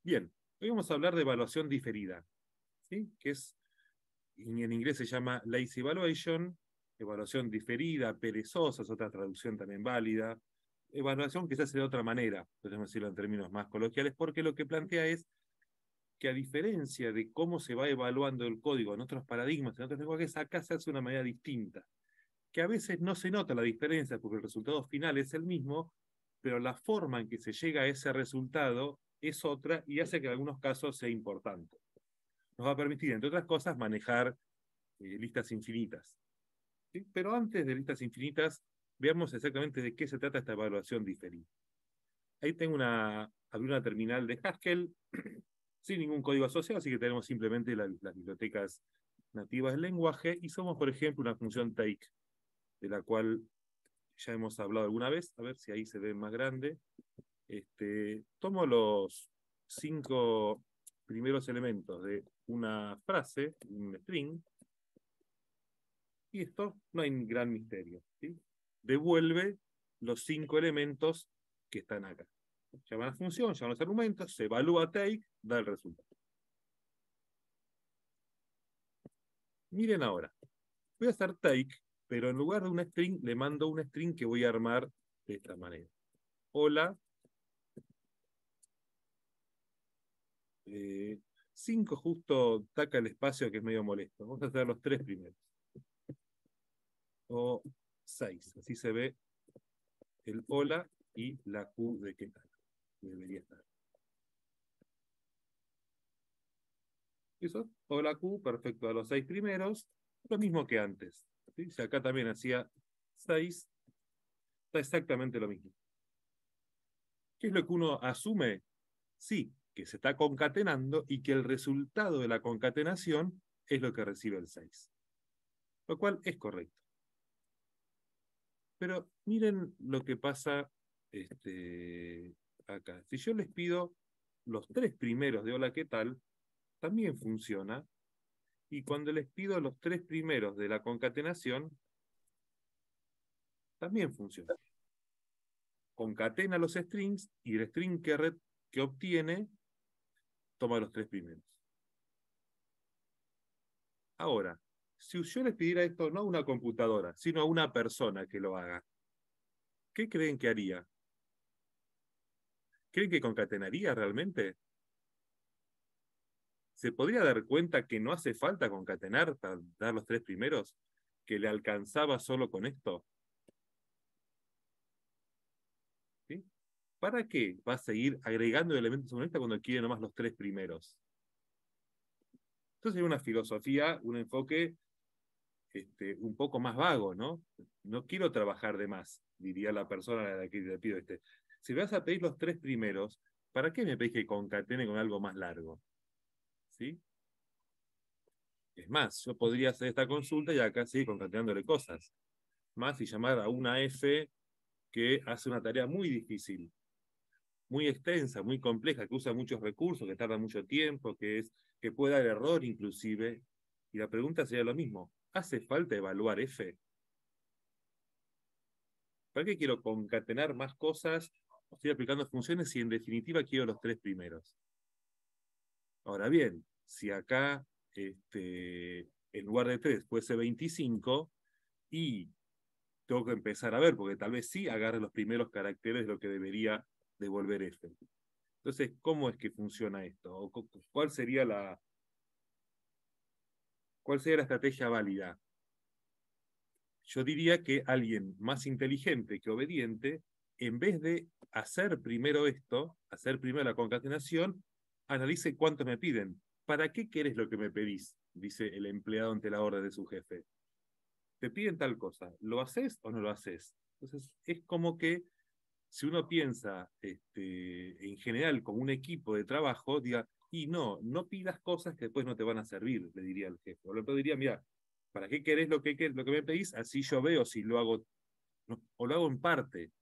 Bien, hoy vamos a hablar de evaluación diferida, ¿sí? Que es, en inglés se llama lazy evaluation, evaluación diferida, perezosa, es otra traducción también válida. Evaluación quizás de otra manera, podemos decirlo en términos más coloquiales, porque lo que plantea es que a diferencia de cómo se va evaluando el código en otros paradigmas, en otros lenguajes, acá se hace de una manera distinta, que a veces no se nota la diferencia porque el resultado final es el mismo, pero la forma en que se llega a ese resultado es otra y hace que en algunos casos sea importante. Nos va a permitir, entre otras cosas, manejar listas infinitas. ¿Sí? Pero antes de listas infinitas, veamos exactamente de qué se trata esta evaluación diferida. Ahí tengo abrí una terminal de Haskell sin ningún código asociado, así que tenemos simplemente las bibliotecas nativas del lenguaje y somos, por ejemplo, una función take, de la cual ya hemos hablado alguna vez, a ver si ahí se ve más grande. Tomo los 5 primeros elementos de una frase, un string, y esto no hay gran misterio, ¿sí? Devuelve los 5 elementos que están acá. Llama a la función, llama a los argumentos, se evalúa take, da el resultado. Miren ahora, voy a hacer take, pero en lugar de un string, le mando un string que voy a armar de esta manera. Hola, 5 justo taca el espacio que es medio molesto. Vamos a hacer los 3 primeros. O 6, así se ve el hola y la Q de qué tal. Debería estar. ¿Eso? Hola Q, perfecto, a los 6 primeros, lo mismo que antes. ¿Sí? Si acá también hacía 6, está exactamente lo mismo. ¿Qué es lo que uno asume? Sí, que se está concatenando y que el resultado de la concatenación es lo que recibe el 6. Lo cual es correcto. Pero miren lo que pasa acá. Si yo les pido los 3 primeros de hola, ¿qué tal? También funciona. Y cuando les pido los 3 primeros de la concatenación, también funciona. Concatena los strings y el string que obtiene toma los 3 primeros. Ahora, si yo les pidiera esto no a una computadora, sino a una persona que lo haga, ¿qué creen que haría? ¿Creen que concatenaría realmente? ¿Se podría dar cuenta que no hace falta concatenar para dar los 3 primeros? ¿Que le alcanzaba solo con esto? ¿Sí? ¿Para qué va a seguir agregando elementos a una lista cuando quiere nomás los 3 primeros? Entonces hay una filosofía, un enfoque un poco más vago, ¿no? No quiero trabajar de más, diría la persona a la que le pido este. Si vas a pedir los 3 primeros, ¿para qué me pedís que concatene con algo más largo? ¿Sí? Es más, yo podría hacer esta consulta y acá seguir concatenándole cosas. Más y llamar a una F que hace una tarea muy difícil, muy extensa, muy compleja, que usa muchos recursos, que tarda mucho tiempo, que puede dar error inclusive. Y la pregunta sería lo mismo, ¿hace falta evaluar F? ¿Para qué quiero concatenar más cosas? Estoy aplicando funciones y en definitiva quiero los 3 primeros. Ahora bien, si acá en lugar de 3 fuese 25 y tengo que empezar a ver, porque tal vez sí agarre los primeros caracteres de lo que debería devolver F. Entonces, ¿cómo es que funciona esto? ¿O cuál sería la estrategia válida? Yo diría que alguien más inteligente que obediente, en vez de hacer primero esto, hacer primero la concatenación, analice cuánto me piden. ¿Para qué querés lo que me pedís? Dice el empleado ante la orden de su jefe. Te piden tal cosa, ¿lo haces o no lo haces? Entonces, es como que si uno piensa en general como un equipo de trabajo, diga, y no pidas cosas que después no te van a servir, le diría al jefe. O le diría, mira, ¿para qué querés lo que me pedís? Así yo veo si lo hago, no, o lo hago en parte.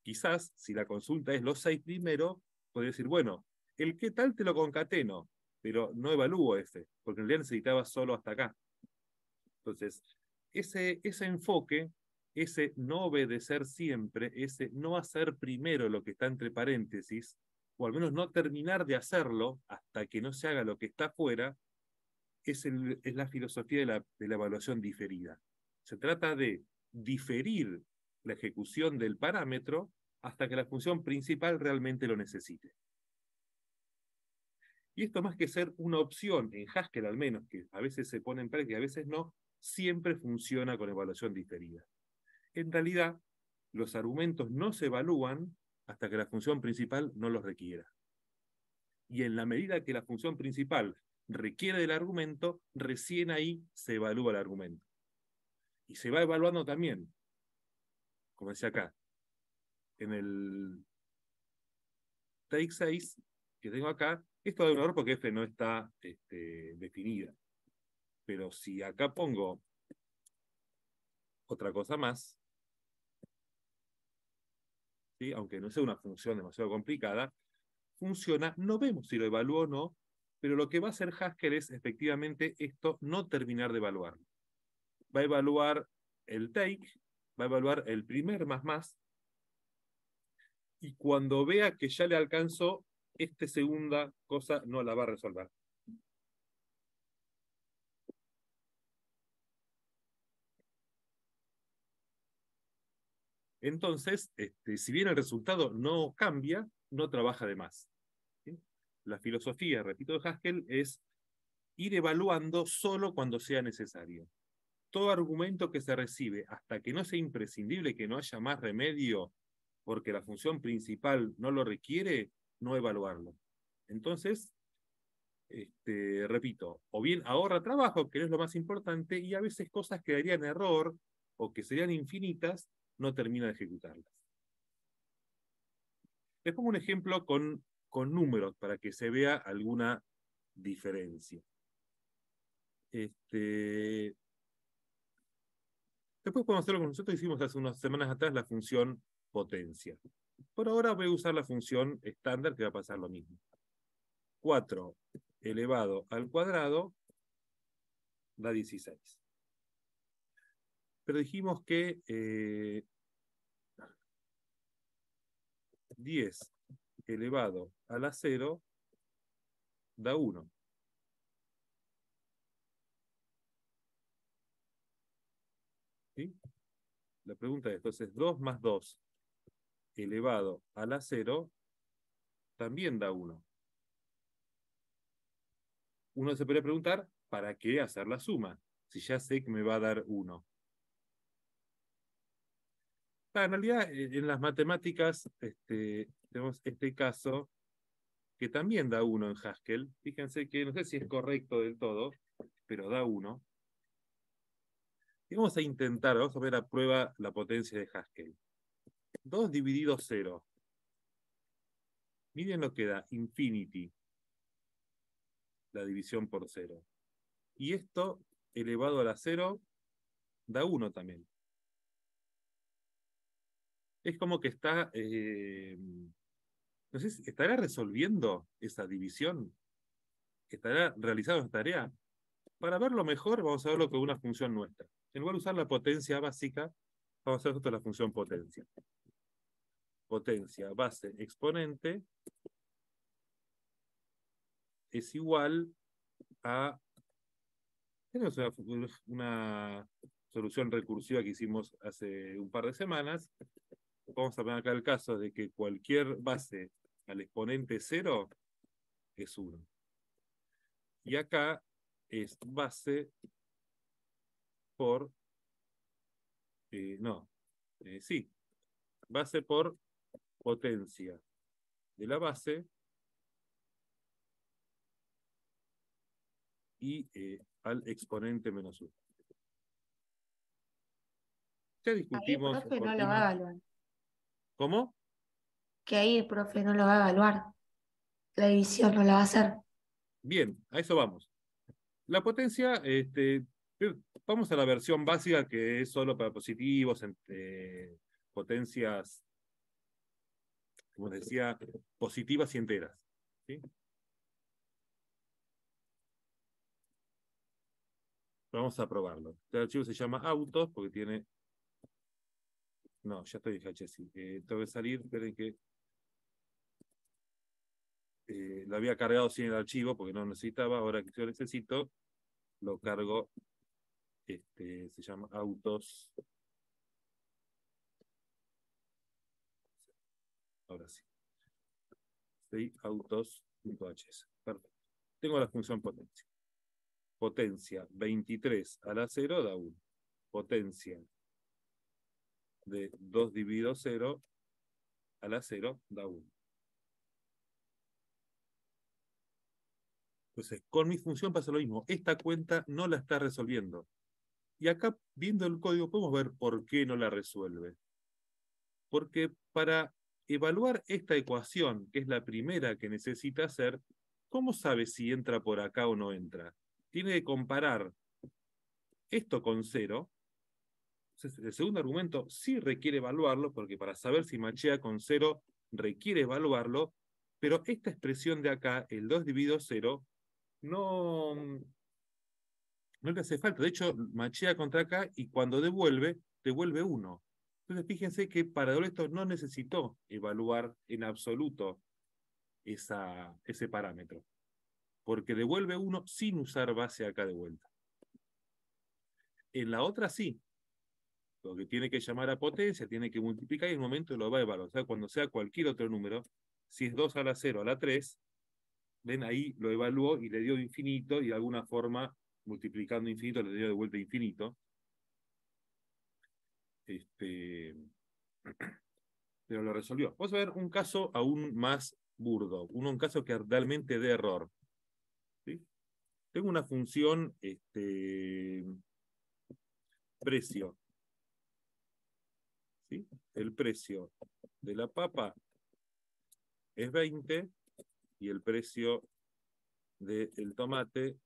Quizás, si la consulta es los 6 primero, podría decir, bueno, el qué tal te lo concateno, pero no evalúo ese, porque en realidad necesitaba solo hasta acá. Entonces, ese enfoque, ese no obedecer siempre, ese no hacer primero lo que está entre paréntesis, o al menos no terminar de hacerlo hasta que no se haga lo que está afuera, es la filosofía de la evaluación diferida. Se trata de diferir la ejecución del parámetro hasta que la función principal realmente lo necesite. Y esto, más que ser una opción, en Haskell al menos, que a veces se pone en práctica y a veces no, siempre funciona con evaluación diferida. En realidad, los argumentos no se evalúan hasta que la función principal no los requiera. Y en la medida que la función principal requiere del argumento, recién ahí se evalúa el argumento. Y se va evaluando también, como decía acá, en el take 6 que tengo acá, esto da un error porque F no está definida. Pero si acá pongo otra cosa más, ¿sí? Aunque no sea una función demasiado complicada, funciona, no vemos si lo evalúo o no, pero lo que va a hacer Haskell es efectivamente esto, no terminar de evaluarlo. Va a evaluar el take, va a evaluar el primer más, y cuando vea que ya le alcanzó, esta segunda cosa no la va a resolver. Entonces, si bien el resultado no cambia, no trabaja de más. ¿Sí? La filosofía, repito, de Haskell es ir evaluando solo cuando sea necesario. Todo argumento que se recibe, hasta que no sea imprescindible, que no haya más remedio, porque la función principal no lo requiere, no evaluarlo. Entonces, repito, o bien ahorra trabajo, que no es lo más importante, y a veces cosas que darían error o que serían infinitas, no termina de ejecutarlas. Les pongo un ejemplo con números para que se vea alguna diferencia. Después podemos hacerlo como nosotros hicimos hace unas semanas atrás, la función potencia. Por ahora voy a usar la función estándar, que va a pasar lo mismo. 4 elevado al cuadrado da 16. Pero dijimos que 10 elevado a la 0 da 1. ¿Sí? La pregunta es, entonces, 2 más 2 elevado a la 0 también da 1. Uno se puede preguntar, ¿para qué hacer la suma? Si ya sé que me va a dar 1. En realidad, en las matemáticas tenemos este caso que también da 1 en Haskell. Fíjense que no sé si es correcto del todo, pero da 1. Y vamos a intentar, vamos a ver a prueba la potencia de Haskell. 2 dividido 0. Miren lo que da, infinity, la división por 0. Y esto, elevado a la 0, da 1 también. Es como que está, no sé, ¿estará resolviendo esa división? ¿Estará realizando esa tarea? Para verlo mejor, vamos a verlo con una función nuestra. En lugar de usar la potencia básica, vamos a hacer esto la función potencia. Potencia base exponente es igual a... Tenemos una solución recursiva que hicimos hace un par de semanas. Vamos a poner acá el caso de que cualquier base al exponente 0 es 1. Y acá es base por... sí, base por potencia de la base y al exponente menos 1. Ya Ahí el discutimos profe no por lo va a qué. evaluar. ¿Cómo? Que ahí el profe no lo va a evaluar. La división no la va a hacer. Bien, a eso vamos. La potencia, vamos a la versión básica que es solo para positivos, potencias, como les decía, positivas y enteras. ¿Sí? Vamos a probarlo. Este archivo se llama autos porque tiene... No, ya estoy en HSI. Tengo que salir, esperen que... lo había cargado sin el archivo porque no necesitaba, ahora que yo necesito, lo cargo, se llama autos. Ahora sí. Autos.hs. Perfecto. Tengo la función potencia. Potencia 23 a la 0 da 1. Potencia de 2 dividido 0 a la 0 da 1. Entonces, con mi función pasa lo mismo. Esta cuenta no la está resolviendo. Y acá, viendo el código, podemos ver por qué no la resuelve. Porque para evaluar esta ecuación, que es la primera que necesita hacer, ¿cómo sabe si entra por acá o no entra? Tiene que comparar esto con 0. Entonces, el segundo argumento sí requiere evaluarlo, porque para saber si machea con 0 requiere evaluarlo, pero esta expresión de acá, el 2 dividido 0, no le hace falta. De hecho, machea contra acá y cuando devuelve 1. Entonces, fíjense que para esto no necesitó evaluar en absoluto ese parámetro, porque devuelve 1 sin usar base acá de vuelta. En la otra sí, porque tiene que llamar a potencia, tiene que multiplicar y en el momento lo va a evaluar. O sea, cuando sea cualquier otro número, si es 2 a la 0 a la 3, ven ahí, lo evaluó y le dio infinito y de alguna forma, multiplicando infinito, le dio de vuelta infinito. Pero lo resolvió. Vamos a ver un caso aún más burdo, un caso que realmente dé error. ¿Sí? Tengo una función precio. ¿Sí? El precio de la papa es 20 y el precio del tomate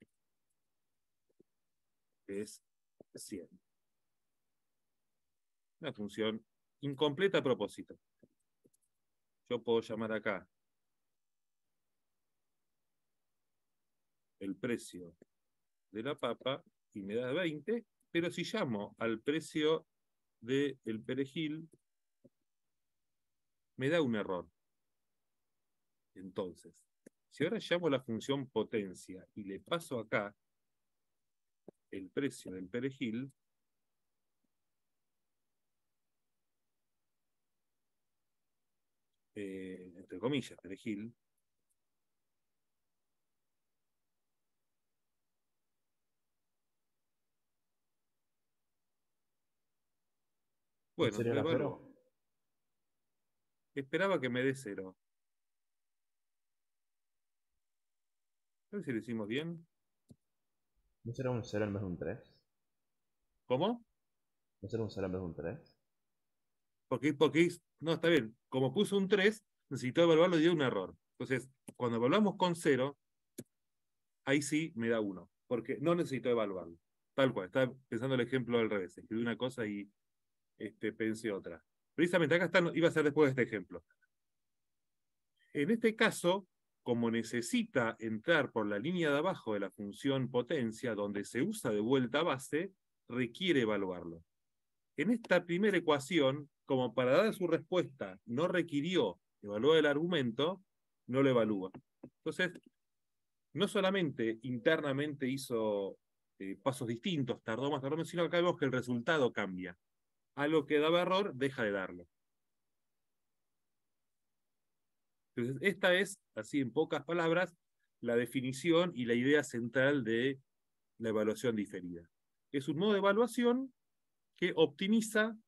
es 100. Una función incompleta a propósito. Yo puedo llamar acá el precio de la papa y me da 20, pero si llamo al precio del perejil, me da un error. Entonces, si ahora llamo la función potencia y le paso acá el precio del perejil, entre comillas, perejil, ¿En bueno, serio lo era evalúo. cero? Esperaba que me dé 0. A ver si lo hicimos bien. ¿No será un cero en vez de un 3? ¿Cómo? ¿No será un cero en vez de un 3? Porque no, está bien. Como puso un 3, necesitó evaluarlo y dio un error. Entonces, cuando evaluamos con 0, ahí sí me da 1. Porque no necesitó evaluarlo. Tal cual. Estaba pensando el ejemplo al revés. Escribí una cosa y pensé otra. Precisamente acá iba a ser después de este ejemplo. En este caso, como necesita entrar por la línea de abajo de la función potencia, donde se usa de vuelta a base, requiere evaluarlo. En esta primera ecuación, como para dar su respuesta no requirió evaluar el argumento, no lo evalúa. Entonces, no solamente internamente hizo pasos distintos, tardó más, sino que acá vemos que el resultado cambia. Algo que daba error, deja de darlo. Entonces, esta es, así en pocas palabras, la definición y la idea central de la evaluación diferida. Es un modo de evaluación que optimiza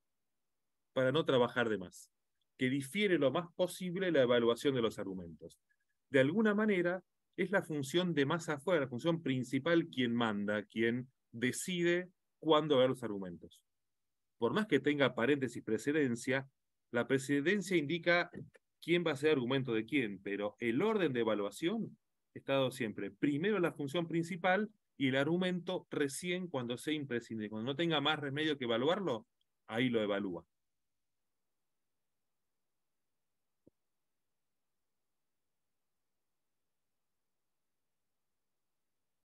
para no trabajar de más, que difiere lo más posible la evaluación de los argumentos. De alguna manera, es la función de más afuera, la función principal quien manda, quien decide cuándo ver los argumentos. Por más que tenga paréntesis precedencia, la precedencia indica quién va a ser argumento de quién, pero el orden de evaluación está dado siempre. Primero la función principal y el argumento recién cuando sea imprescindible. Cuando no tenga más remedio que evaluarlo, ahí lo evalúa.